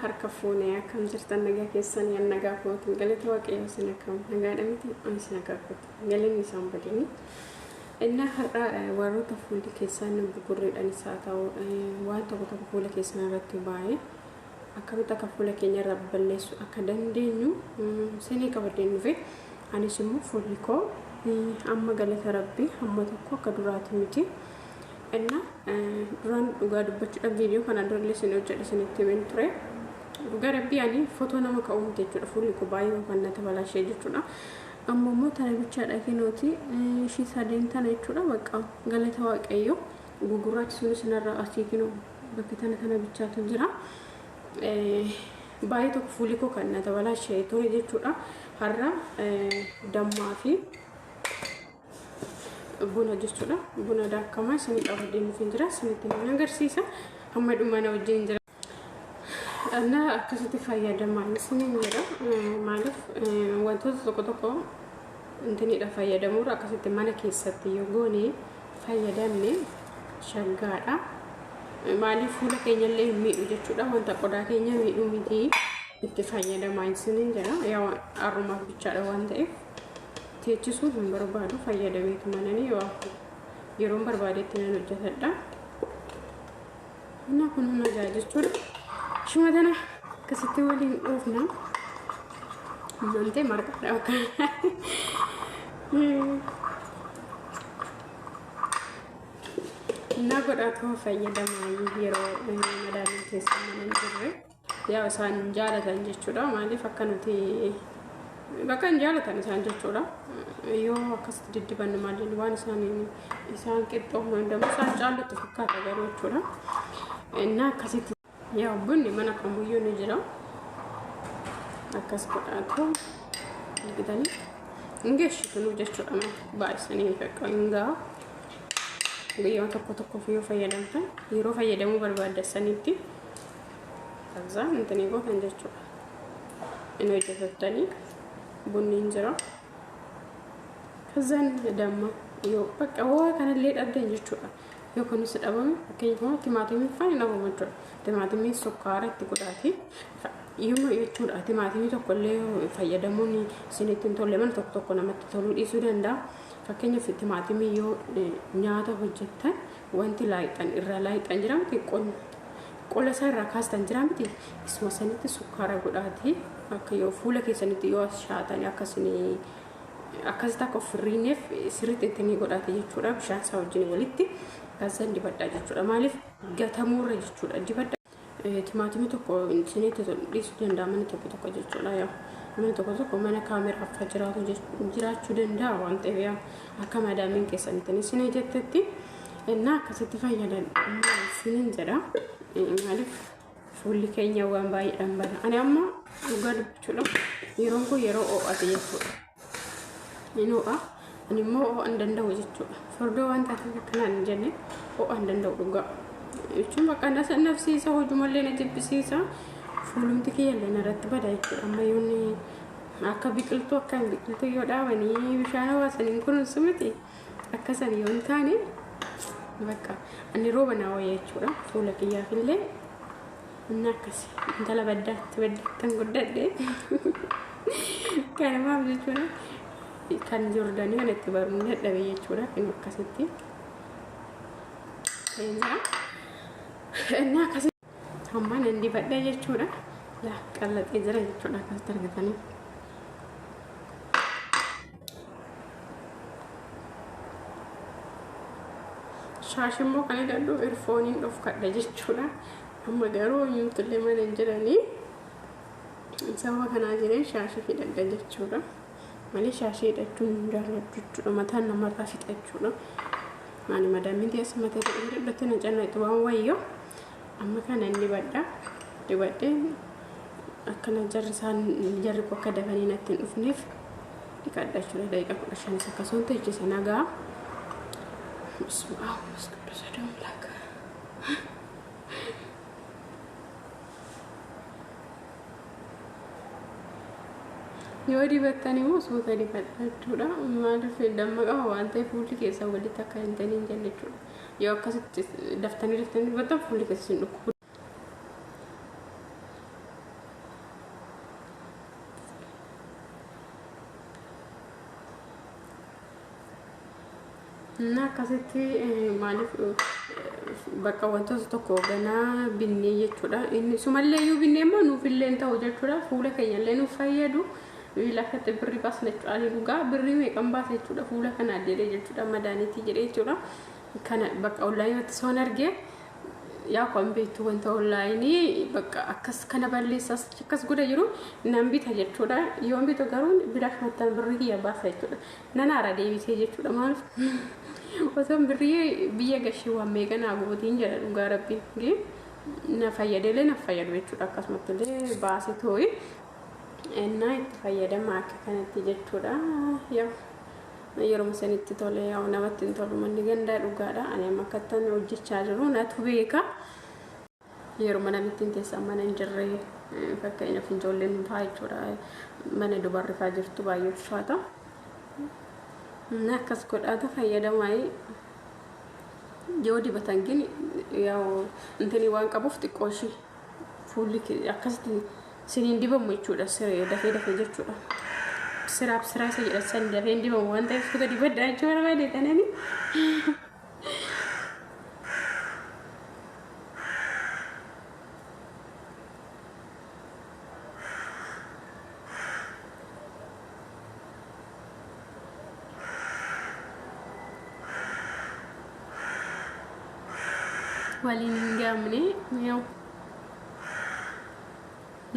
harka fuunee akkam jirtan nagaa keessan yan nagaa kootiin galata waaqayyo sin akkam nagaadha miti ani sin nagaa kootiin galanni isaan badini inna har'a warroota fuulli keessan buburreedhaan isaa ta'u waan tokko fuula keessan irratti baay'ee akkamitti akka fuula keenya irraa balleessu akka dandeenyu sinii qabadeen dhufe anis immoo fuulli koo amma galata rabbii amma tokko akka duraati miti inna duraan dhugaa dubbachuudhaan viidiyoo kana durallee sin hojjedhe sinitti himen ture dhugaa rabbii ani footoo nama ka'uumte jechuudha fuulli koo baay'ee kan natti balaashee jechuudha amma immoo tana bichaadha kenooti ishii sadeen tana jechuudha bakka galata waaqayyo gugurraachi sun sinarraa asii kinoo bakka tana bichaatu jira baay'ee tokko fuulli koo kan natti balaashee ture jechuudha har'a dammaa fi buna jechuudha buna daakama isin qabadeen dhufin jira isinitti nan agarsiisa amma dhumana wajjin jira ana akkasitti fayyadamaa isin jira maaliif wantoota tokko intinidha fayyadamuudha akkasitti mana keessatti yoo goone fayyadamne shaggaadha maaliif fuula keenya illee miidhu jechuudha wanta qodaa keenya miidhu miti itti fayyadamaa isin jira yaa arrumaaf bichaadha waan ta'eef teechisu hin barbaadu fayyadameetu manani yeroo barbaadetti nan hojjetadha ana kun nagaa jechuudha shuma tana akkasitti waliin dhoofna mante marqadha akka na godhatoo fayyadamaa yeroo madaalin keessa manan jirre yaa isaan jaalatan jechuudha maaliif akka nuti bakka jaalatan isaan jechuudha yoo akkasitti diddiban maaliin waan isaan qixxooman dammoo isaan caalatti fakkaata garuu jechuudha inna akkasitti yaa bunni mana kamuyyuu ni jira akkas godhaatu argitanii ingeeshitunu jechuudha baay'isanii fakka ingaa guyyaa tokko yoo fayyadamtan yeroo fayyadamuu barbaadessanitti kazaa intanii gootan jechuudha inni hojjetattanii bunni jira kazan damma yoo bakka waa kanallee dhabden jechuudha yoo kunis dhabame akkuma timaatimii faana namoota timaatimii sukkaara itti godhaati yoo jechuudha timaatimii tokkollee fayyadamuun isinitti tolle man tokko namatti toluu dhiisuu danda'a fakkeenyaaf timaatimii yoo nyaata hojjettan wanti laayixan irra laayixan jira miti qola isaa irraa kaastan jira miti isuma sanitti sukkaara godhaati akka yoo fuula keessanitti yoo shaatan akkasitti akka ofirriineef sirriitti itti godhaate jechuudha bishaan isaa wajjin walitti kaasaan dibadhaa jechuudha maaliif gatamuurra jechuudha dibadhaa timaatimii tokko isinitti dhiisuu danda'a mana tokko jechuudha yaa mana tokko mana kaameraaf jiraachuu danda'a waan ta'eef akka madaamiin keessanitti isin jettetti inna akkasitti fayyadan isinin jedha maaliif fuulli keenya waan baay'eedhaan bada ani amma dhugaa dubbachuudha yeroon kun yeroo oo'ate jechuudha inoo'a ani immoo oo'an danda'u jechuudha fardoo waan taateef akkanaan hin jenne oo'an danda'u dhugaa jechuun bakka nafsiisa hojumallee na jibbisiisa fuulumti kiyyallee narratti bada jechuudha amma yoonni akka biqiltuu akka biqiltuu yoo dhaabanii bishaan hawaasaniin kunuunsu miti akkasan yoo hin taane bakka ani rooba naa wayya jechuudha fuula kiyyaafillee inna akkasi intala baddaatti guddadhe kanamaaf jechuudha kan Joordaanii kan itti baruun dadhabe jechuudha kan akkasitti inna akkasi hamma nan dibadhe jechuudha laa qallaxee jira jechuudha akkasitti argatanii shaashimmoo kan hidhadhu irfooniin of kadha jechuudha amma garuu yuutullee mana hin jiranii sababa kanaa jireen shaashii hidhadha jechuudha malee shaashii hidhachuun jaalladhu jechuudha mataan namarraa fixa jechuudha maali madaamiin teessa mataa ta'e hidhadhatti na cannaa itti waan wayyoo amma kana inni dibadhee akkana jarri akka dafanii natti hin dhufneef dhiqadha jechuudha daqiiqaa 15 akkasuma teechise nagaa بسم الله بس أدوم لك يودي بتاني مو صوت اللي بتشودا ما أعرف لما قهوة أنت فولي كيسا ولي تكاين تاني جل تشودا يو كاسة دفتني بتم فولي كيسا نكون እና akkasitti maaliif bakka wantoota tokko ganaa binnee jechuudha. Inni sumallee yoo binnee immoo nuuf illee ta'u jechuudha. Fuula keenya illee nuuf fayyadu. Lakkatti birrii baasna jechuudha. Dhugaa birrii meeqan baasa jechuudha. Fuula kana jedhee jechuudha. Madaaniitii jedhee jechuudha. Kana bakka onlaayinii soon argee yaa kan beektu wanta onlaayinii bakka akkas kana balleessas akkas godha jiru nan bita jechuudha. Yoo bitu garuu bilaash mattaan birrii kiyya baasa jechuudha. Nan haara deebisee jechuudha. Maaliif osoo birrii biyya gashii waan meeqanaa gootiin jedha dhugaa rabbii na fayyadelee na fayyadu jechuudha. Akkasumatti illee baasee too'i innaa itti fayyadama akka kanatti jechuudha. Yeroo sanitti tole yaa namatti hin tolu manni gandaa dhugaadha. Ani amma akkattan hojjechaa jiru natu beeka. Yeroo mana bittiin teessaa mana hin jirre fakkeenyaaf ijoolleen fa'aa jechuudha. Mana dubarri fa'aa jirtu baay'ee ulfaata. Akkas godhaata fayyadamaa yoo dibatan gini yaa intini waan qabuuf xiqqoo ishii fuulli akkasitti siniin dibamu jechuudha. Siree dafee jechuudha. Sirap siraa isa jedha san dafee dibamu waan ta'eef fuuta dibaddaa jechuudha baay'ee tanani. Waliin hin gaamne yoo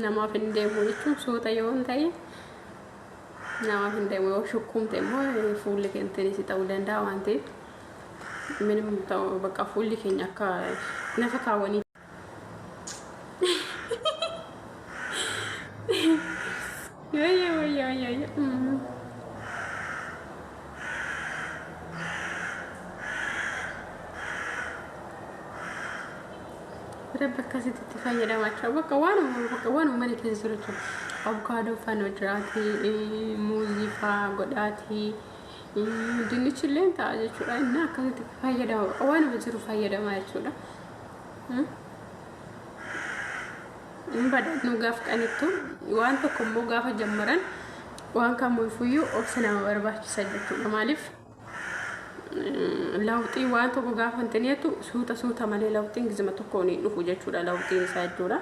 namaaf hin deemu jechuun suuta yoo hin ta'e namaaf hin deemu yoo shukkumte immoo fuulli keenya si ta'uu danda'a waan ta'eef minimum ta'u bakka fuulli keenya akka nafa kaawwanii ربك كاسيت تفايدة ما تشوف بقى وانو ماني كنزرتو أفوكادو فانوجراتي موزي فاغوداتي دنيش اللي انت عايز شو إنها كاسيت تفايدة وانو بزرو فايدة ما يشوفه بدأ نوقف كأنتو وانتو كم موقف جمران وان كم يفيو أبسنا واربعة سجلتو مالف لوطي وانتو غاف انتنيتو سوتا مالي لوطين زما تكوني نفو جچودا لوطين ساجودا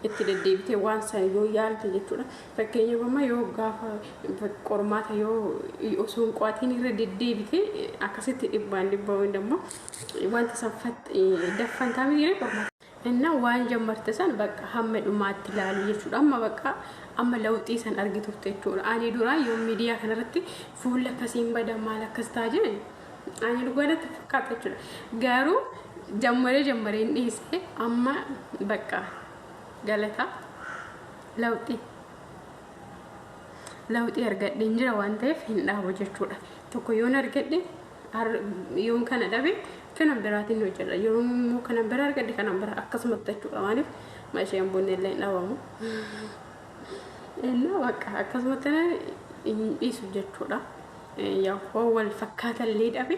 اتدديبتي وان سايو يالت جچودا فكيني بما يو غاف قرماتا يو اوسون قواتين ردديبتي اكاسيت يبان دبو دمو وانت سفت دفن كاميري قرمات እና ዋን ጀመርተሰን በቃ ሐመድ ማትላሉ ይችላል አማ በቃ አማ ለውጥ ይሰን አርግቶት ተቹ አኒ ዱራ ዮ ሚዲያ ከነረቲ ፉል ከሲም በደማላ ከስታጀ አኒ ዱጓለ ተፈካተች ጋሩ ጀመረ እንይስ አማ በቃ ገለታ ለውጥ ያርገድ እንጀራ ዋንተ ፍንዳ ወጀቹዳ ተኮ ዮን አርገድ ዮን ከነዳቤ ከነምበራት ነው ይችላል ዮን ከነምበር አርገድ ከነምበር አከስመተቹ ማለት ማሽን ቡን ላይ ነው እና በቃ አከስመተነ ኢሱ ጀቹዳ ያው ወል ፈካተ ሊዳቤ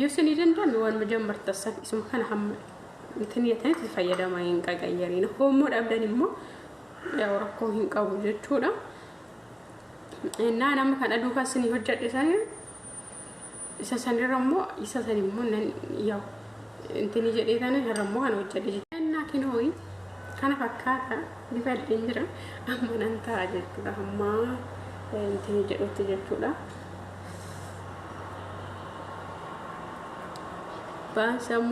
ይስኒ ደንዳን ወን መጀመር ተሰፍ እስሙ ከነ ሐም እንትን የተት ፈየዳ ማይን ቀቀየሪ ነው ሆሞ ዳብደንሞ ያው ረኮ ሂንቀው ጀቹዳ እና ናም ከነዱ ካስኒ ወጀደሳኒ ኢሰሰንረሞ ኢሰሰኒሞ ያው እንትን ይጀዴታነ ረሞ ካነ ወጀደ እና ኪኖይ ካነ ፈካታ ሊፈል እንጅራ አመናንታ አጀቹዳ ሐማ እንትን ይጀዶት ጀቹዳ ባሰማ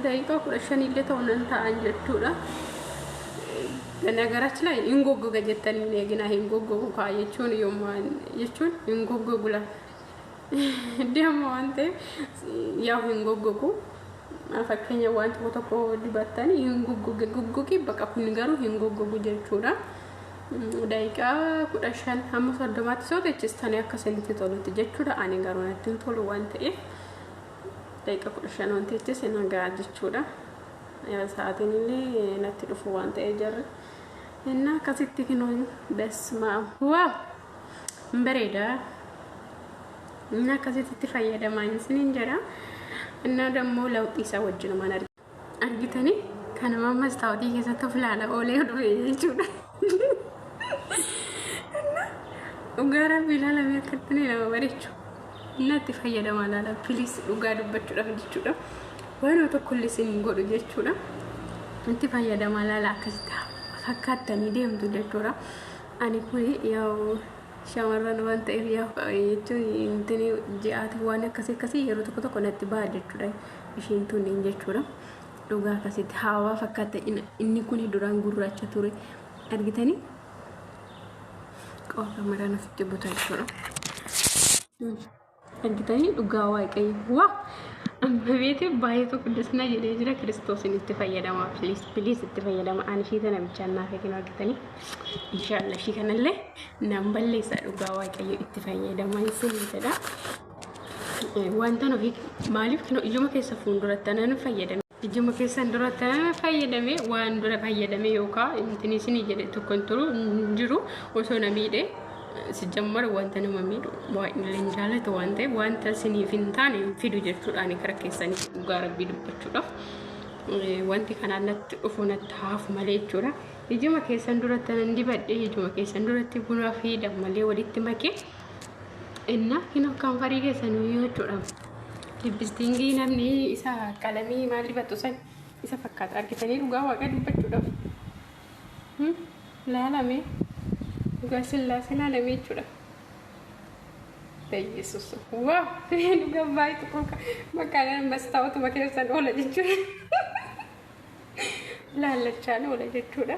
ዳይቃ ቁረሸን ይለታው ነንታ አንጀቹዳ ነገራችን ላይ እንጎጎ ገጀተን ግን እንጎጎ ካየቹን የማን የቹን እንጎጎ ጉላ ደሞ አንተ ያው እንጎጎ አፈከኛ ዋንት ወተኮ ዲባታኒ እንጎጎ ጉጉቂ በቃ ኩንገሩ እንጎጎ ጀቹዳ ዳይቃ ቁረሸን ሐሙስ ወደማት ሶተችስተን ያከሰልት ቶሎት ጀቹዳ አኔ ጋር ወንትን ቶሎ ዋንተ ዳይቃ ቁረሸን ወንተችስ እናጋ ጀቹዳ ያ ሰዓትን ነትልፉ ዋንተ እጀር እና ከሲቲክ ነው በስማ ዋው ምበሬዳ እና ከሲቲክ ፈየደ ማይንስን እንጀራ እና ደግሞ ለውጥ ይሰወጅ ነው ማለት አርግተኒ ከነማ መስታወቲ ከሰተፍላላ ኦሌ ወደ ይቹዳ እና ኡጋራ ቢላላ የሚያከትኔ ነው በሬቹ natti fayyadama laala please dhugaa dubbachuudhaaf jechuudha waan tokko isin godhu jechuudha natti fayyadama laala akkasitti fakkaatanii deemtu jechuudha ani kun yoo shamarran waan ta'eef yaa jechuun intini ji'aati waan akkasii yeroo tokko natti ba'a jechuudha ishiin tun jechuudha dhugaa akkasitti haawaa fakkaata inni kun duraan gurraacha ture argitanii qofa maraan ofitti buta jechuudha argitanii dhugaa waaqayyo waa amma beete baay'ee tokko desna jedhee jira Kiristoosin itti fayyadama please itti fayyadama ani shi tana bichaan naaf eegin argitanii inshallah shi kanallee nan balleessa dhugaa waaqayyo itti fayyadama isin jedha wanta no maaliif kino ijuma keessa fuulduratti anan fayyadame ijuma keessa duratti anan fayyadame waan dura fayyadame yookaan intini isin jedhe tokkon turu jiru osoo namiidhe sijammar wanta nama miidhu waan jaalatu waan ta'e wanta isiniif hin taane fidu jechuudhaan karaa keessanii dhugaa rabbii dubbachuudhaaf wanti kanaan natti dhufu natti haafu malee jechuudha ijuma keessan duratti anan dibadhe ijuma keessan duratti bunaa fi dammalee walitti makee inna kino kan farii keessan yoo jechuudha lipstingi namni isa qalamii maal dibatu san isa fakkaata argitanii dhugaa waaqa dubbachuudhaaf laalame Gasilah lame jechuudha Yesus wow dhugaa baay'ee tokko makaanan mastaawatu makeessan oola jechuudha laalachaan oola jechuudha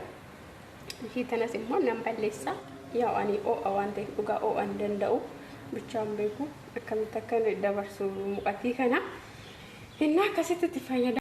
ishii tanas immoo nan balleessa yaa ani waan ta'eef dhugaa oo'an danda'u bichaan beeku akkamitti akka dabarsu muqatii kana innaa akkasitti fayyada